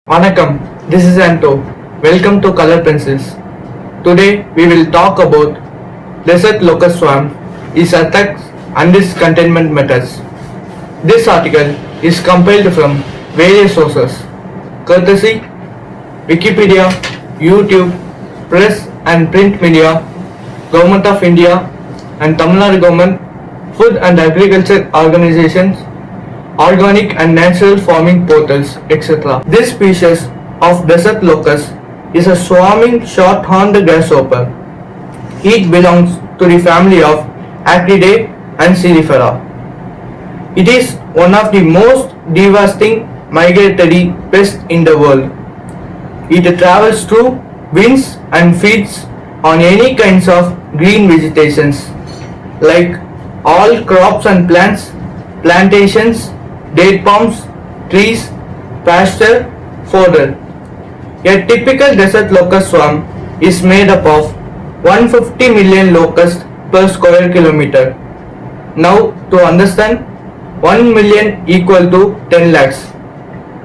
Vanakkam, this is Anto. Welcome to Color Pencils. Today we will talk about desert locust swarm, its attacks and its containment methods. This article is compiled from various sources, courtesy Wikipedia, YouTube, press and print media, Government of India and Tamil Nadu government, food and agriculture organizations, organic and natural farming portals, etc. This species of desert locust is a swarming short-horned grasshopper. It belongs to the family of Acridae and Cirifera. It is one of the most devastating migratory pests in the world. It travels through winds and feeds on any kinds of green vegetations like all crops and plants, plantations, date palms, trees, pasture, fodder. A typical desert locust swarm is made up of 150 million locusts per square kilometer. Now to understand, 1 million equal to 10 lakhs.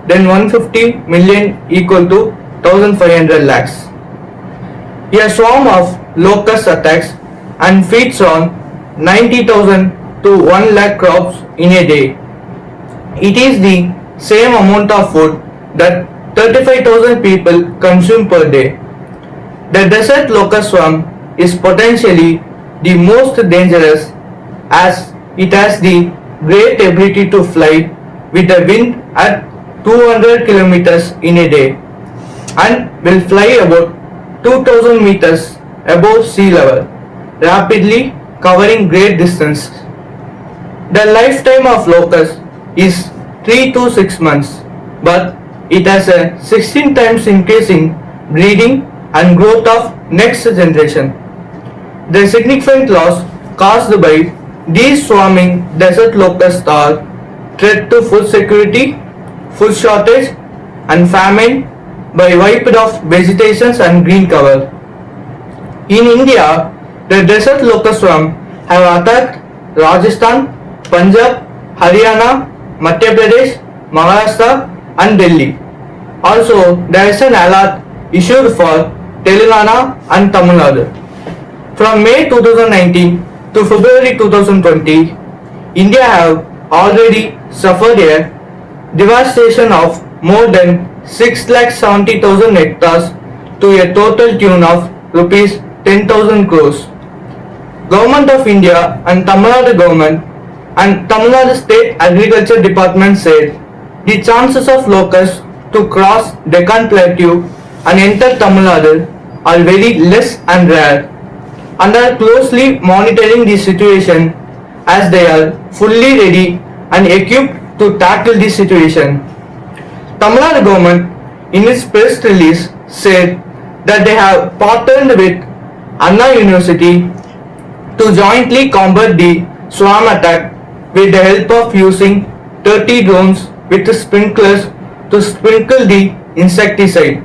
Then 150 million equal to 1500 lakhs. A swarm of locusts attacks and feeds on 90,000 to 1 lakh crops in a day. It is the same amount of food that 35,000 people consume per day. The desert locust swarm is potentially the most dangerous as it has the great ability to fly with the wind at 200 kilometers in a day and will fly about 2000 meters above sea level, rapidly covering great distances. The lifetime of locust is 3 to 6 months, but it has a 16 times increase in breeding and growth of next generation. The significant loss caused by these swarming desert locusts are threat to food security, food shortage and famine by wiped off vegetations and green cover. In India, the desert locust swarm have attacked Rajasthan, Punjab, Haryana, Madhya Pradesh, Maharashtra and Delhi. Also, there is an alert issued for Telangana and Tamil Nadu. From May 2019 to February 2020, India have already suffered a devastation of more than 6,70,000 hectares to a total tune of rupees 10,000 crores. Government of India and Tamil Nadu government and Tamil Nadu State Agriculture Department said the chances of locusts to cross Deccan Plateau and enter Tamil Nadu are very less and rare and are closely monitoring the situation as they are fully ready and equipped to tackle this situation. Tamil Nadu government in its press release said that they have partnered with Anna University to jointly combat the swarm attack with the help of using 30 drones with sprinklers to sprinkle the insecticide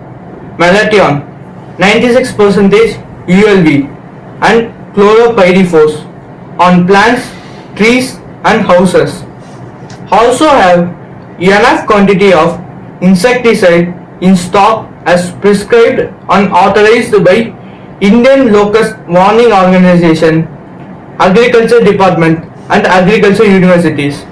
Malathion 96% ULV and chlorpyrifos on plants, trees and houses. Also have enough quantity of insecticide in stock as prescribed and authorized by Indian Locust Warning Organization, Agriculture Department and Agriculture Universities.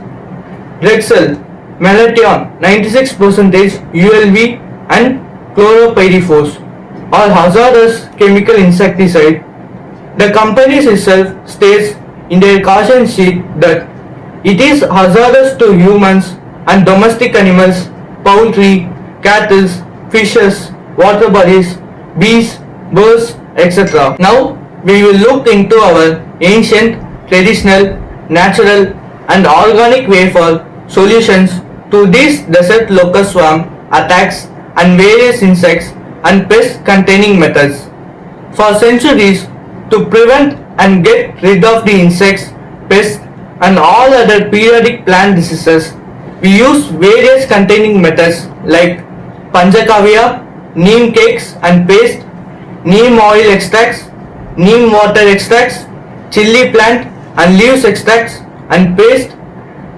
Drexel, Malathion 96% ULV and chlorpyrifos are hazardous chemical insecticide. The company itself states in their caution sheet that it is hazardous to humans and domestic animals, poultry, cattle, fishes, water bodies, bees, birds, etc. Now we will look into our ancient, traditional, natural and organic way for solutions to these desert locust swarm attacks and various insects and pest containing methods. For centuries, to prevent and get rid of the insects, pests and all other periodic plant diseases, we use various containing methods like Panchakavya, neem cakes and paste, neem oil extracts, neem water extracts, chili plant and leaves extracts and paste,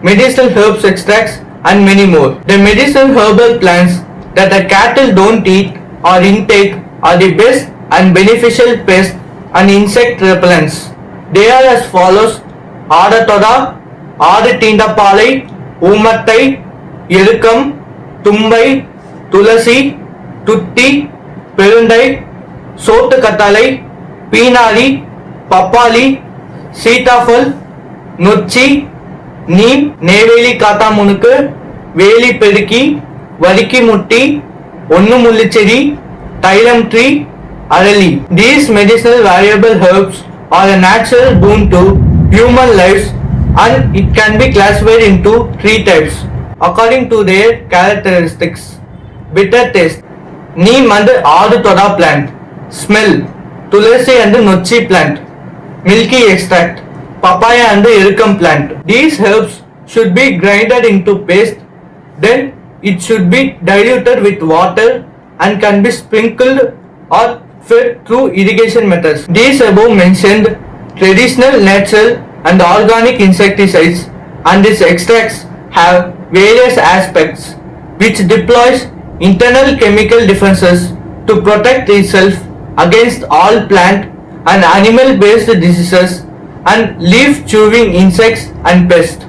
medicinal herbs extracts and many more. The medicinal herbal plants that the cattle don't eat or intake are the best and beneficial pest and insect repellents. They are as follows: ஆடத்தொடா, ஆடு தீண்டப்பாலை, ஊமத்தை, எருக்கம், தும்பை, துளசி, துத்தி, பெருண்டை, சோத்துக்கத்தாழை, பீனாரி, பப்பாளி, சீதாஃபல், நொச்சி, நீம், நெய்வேலி காத்தாமுனுக்கு, வேலி பெருக்கி, வலிக்கி முட்டி, ஒன்னு முள்ளிச்செடி, தைலம் tree, அரளி. These medicinal valuable herbs are a natural boon to human lives and it can be classified into three types according to their characteristics. Bitter taste, neem and adutoda plant. Smell, tulasi and nochi plant. Milky extract, papaya and erukam plant. These herbs should be grinded into paste, then it should be diluted with water and can be sprinkled or fed through irrigation methods. These above mentioned traditional, natural and organic insecticides and its extracts have various aspects which deploys internal chemical defenses to protect itself against all plant and animal based diseases and leaf chewing insects and pests.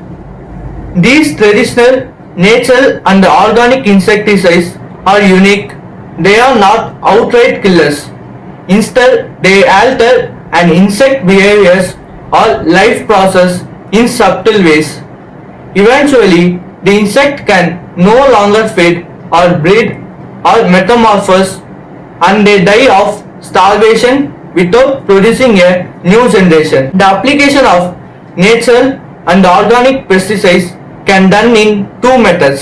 These traditional, natural and organic insecticides are unique. They are not outright killers. Instead, they alter an insect behaviors or life process in subtle ways. Eventually, the insect can no longer feed or breed or metamorphose and they die of starvation without producing a new generation. The application of natural and organic pesticides can done in two methods.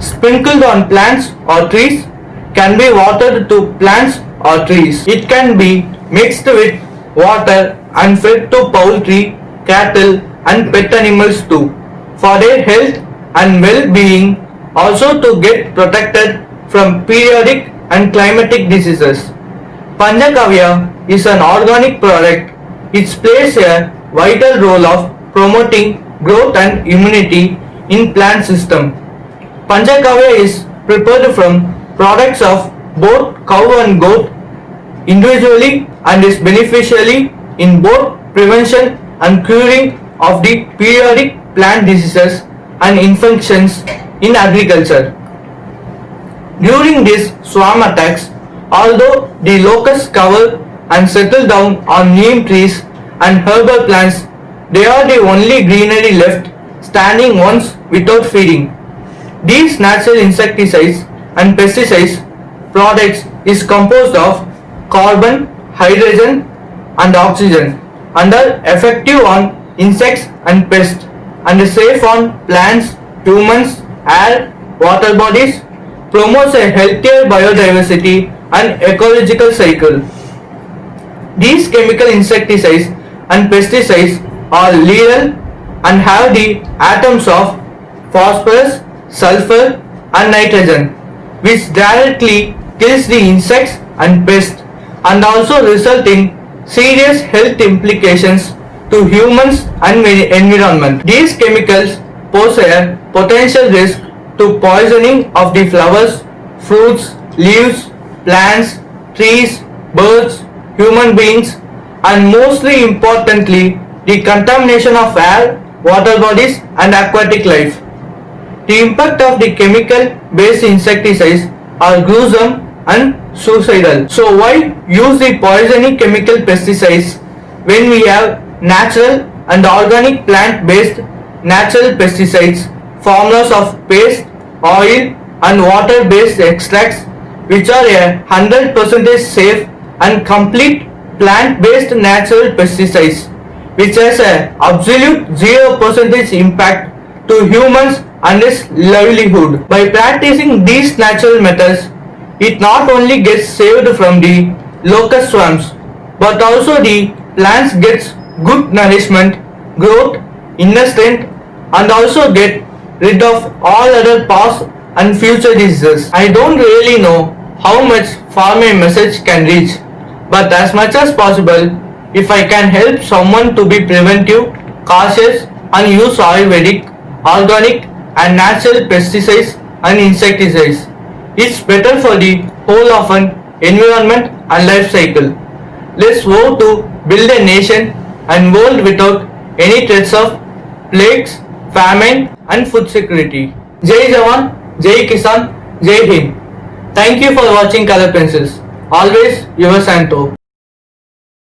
Sprinkled on plants or trees, can be watered to plants or trees. It can be mixed with water and fed to poultry, cattle and pet animals too for their health and well-being, also to get protected from periodic and climatic diseases. Panchagavya is an organic product. It plays a vital role of promoting growth and immunity in plant system. Panchagavya is prepared from products of both cow and goat individually and is beneficially in both prevention and curing of the periodic plant diseases and infections in agriculture. During these swarm attacks, although the locusts cover and settle down on neem trees and herbal plants, they are the only greenery left standing once without feeding. These natural insecticides and pesticides products is composed of carbon, hydrogen and oxygen and are effective on insects and pests and safe on plants, humans, air, water bodies, promotes a healthier biodiversity and ecological cycle. These chemical insecticides and pesticides are lethal and have the atoms of phosphorus, sulfur and nitrogen which directly kills the insects and pests and also result in serious health implications to humans and environment. These chemicals pose a potential risk to poisoning of the flowers, fruits, leaves, plants, trees, birds, human beings and mostly importantly the contamination of air, water bodies and aquatic life. The impact of the chemical based insecticides are gruesome and suicidal. So why use the poisoning chemical pesticides when we have natural and organic plant based natural pesticides, formulas of paste, oil and water based extracts which are 100% safe and complete plant based natural pesticides which has a absolute 0% impact to humans and its livelihood. By practicing these natural methods, it not only gets saved from the locust swarms, but also the plants gets good nourishment, growth, inner strength, and also get rid of all other past and future diseases. I don't really know how much far my message can reach, but as much as possible, if I can help someone to be preventive, cautious, and use Ayurvedic, organic, and natural pesticides and insecticides, is better for the whole of an environment and life cycle. Let's vow to build a nation and world without any threats of plagues, famine and food security. Jai Jawan, Jai Kisan, Jai Hind. Thank you for watching Color Pencils. Always your Santo.